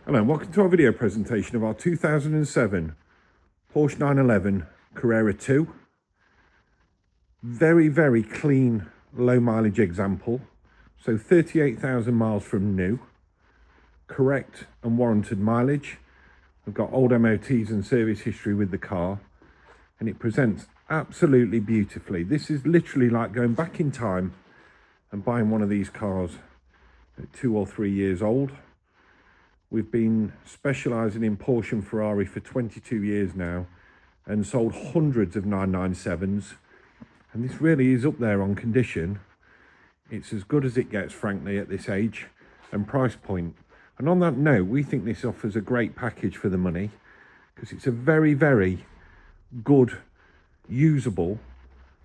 Hello and welcome to our video presentation of our 2007 Porsche 911 Carrera 2. Very clean low mileage example, so 38,000 miles from new, correct and warranted mileage. We've got old MOTs and service history with the car, and it presents absolutely beautifully. This is literally like going back in time and buying one of these cars at 2 or 3 years old. We've been specialising in Porsche and Ferrari for 22 years now and sold hundreds of 997s, and this really is up there on condition. It's as good as it gets, frankly, at this age and price point. And on that note, we think this offers a great package for the money because it's a very good, usable,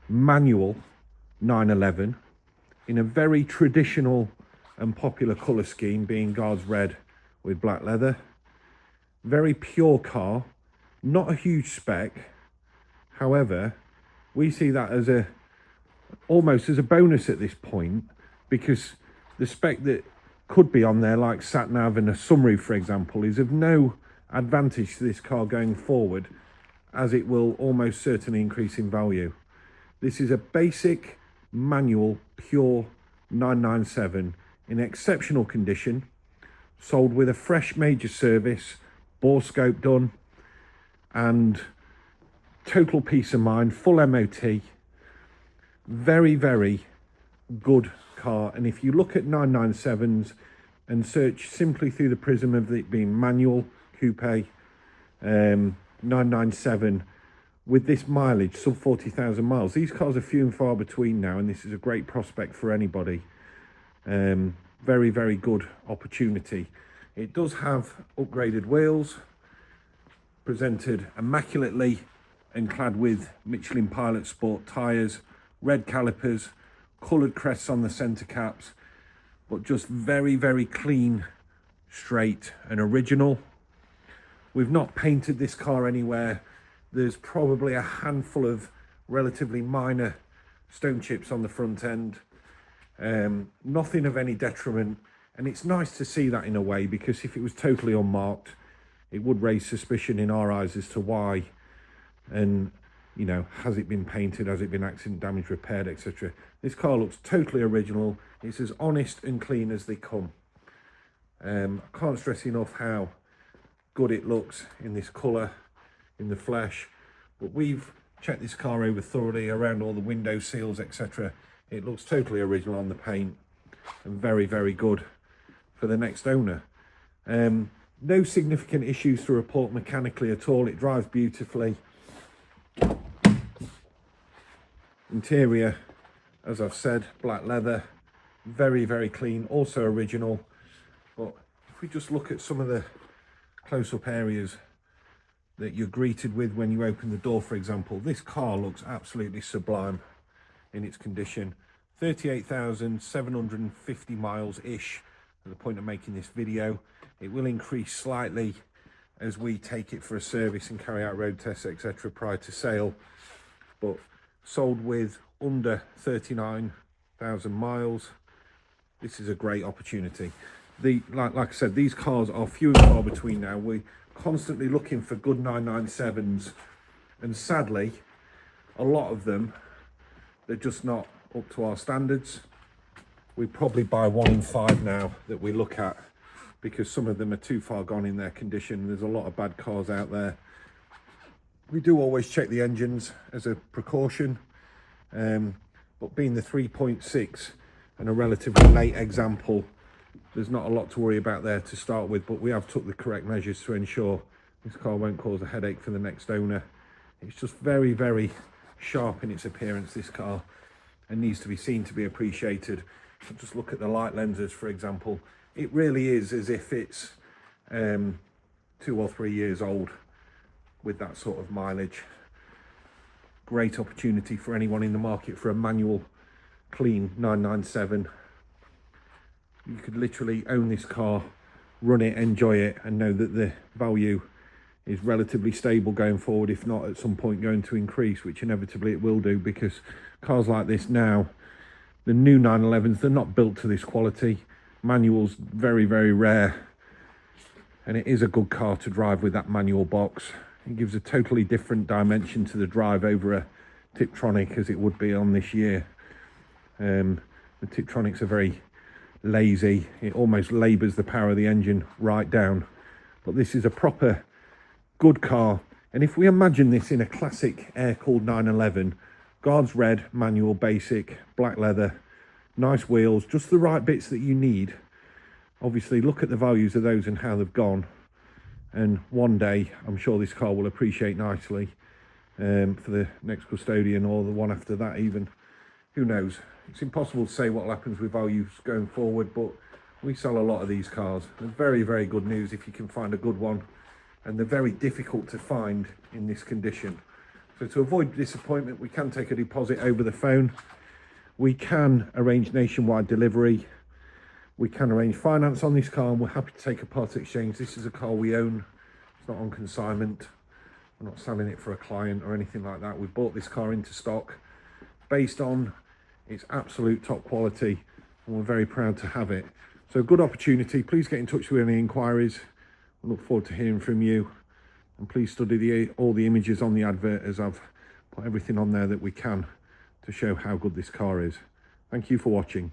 manual 911 in a very traditional and popular colour scheme, being Guards Red with black leather. Very pure car, not a huge spec. However, we see that as almost as a bonus at this point, because the spec that could be on there, like sat nav and a sunroof for example, is of no advantage to this car going forward, as it will almost certainly increase in value. This is a basic manual pure 997 in exceptional condition, sold with a fresh major service, bore scope done, and total peace of mind, full MOT. Very good car. And if you look at 997s and search simply through the prism of it being manual, coupe, 997 with this mileage, sub 40,000 miles, these cars are few and far between now, and this is a great prospect for anybody. Very good opportunity. It does have upgraded wheels, presented immaculately and clad with Michelin Pilot Sport tyres, red calipers, coloured crests on the centre caps, but just very clean, straight and original. We've not painted this car anywhere. There's probably a handful of relatively minor stone chips on the front end. Nothing of any detriment, and it's nice to see that in a way, because if it was totally unmarked, it would raise suspicion in our eyes as to why, and you know, has it been painted, has it been accident damage, repaired, etc. This car looks totally original. It's as honest and clean as they come. I can't stress enough how good it looks in this colour, in the flesh. But we've checked this car over thoroughly around all the window seals, etc. It looks totally original on the paint, and very good for the next owner. No significant issues to report mechanically at all. It drives beautifully. Interior, as I've said, black leather, very clean, also original. But if we just look at some of the close-up areas that you're greeted with when you open the door, for example, this car looks absolutely sublime in its condition. 38,750 miles-ish at the point of making this video. It will increase slightly as we take it for a service and carry out road tests, etc. prior to sale, but sold with under 39,000 miles. This is a great opportunity. Like I said, these cars are few and far between now. We're constantly looking for good 997s, and sadly a lot of them, they're just not up to our standards. We probably buy 1 in 5 now that we look at, because some of them are too far gone in their condition. There's a lot of bad cars out there. We do always check the engines as a precaution, but being the 3.6 and a relatively late example, there's not a lot to worry about there to start with. But we have took the correct measures to ensure this car won't cause a headache for the next owner. It's just very sharp in its appearance, this car, and needs to be seen to be appreciated. Just look at the light lenses, for example. It really is as if it's 2 or 3 years old with that sort of mileage. Great opportunity for anyone in the market for a manual clean 997. You could literally own this car, run it, enjoy it, and know that the value is relatively stable going forward, if not at some point going to increase, which inevitably it will do, because cars like this now, the new 911s, they're not built to this quality. Manuals very rare. and it is a good car to drive with that manual box. It gives a totally different dimension to the drive over a Tiptronic as it would be on this year. The Tiptronics are very lazy. It almost labours the power of the engine right down. But this is a proper good car. And if we imagine this in a classic air-cooled 911, guards red, manual, basic, black leather, nice wheels, just the right bits that you need. Obviously, look at the values of those and how they've gone. And one day, I'm sure this car will appreciate nicely for the next custodian or the one after that even. Who knows? It's impossible to say what happens with values going forward, but we sell a lot of these cars. They're very, very good news if you can find a good one. And they're very difficult to find in this condition. So to avoid disappointment, we can take a deposit over the phone. We can arrange nationwide delivery. We can arrange finance on this car, and we're happy to take a part exchange. This is a car we own. It's not on consignment. We're not selling it for a client or anything like that. We've bought this car into stock based on its absolute top quality, and we're very proud to have it. So good opportunity. Please get in touch with any inquiries. I look forward to hearing from you, and please study all the images on the advert, as I've put everything on there that we can to show how good this car is. Thank you for watching.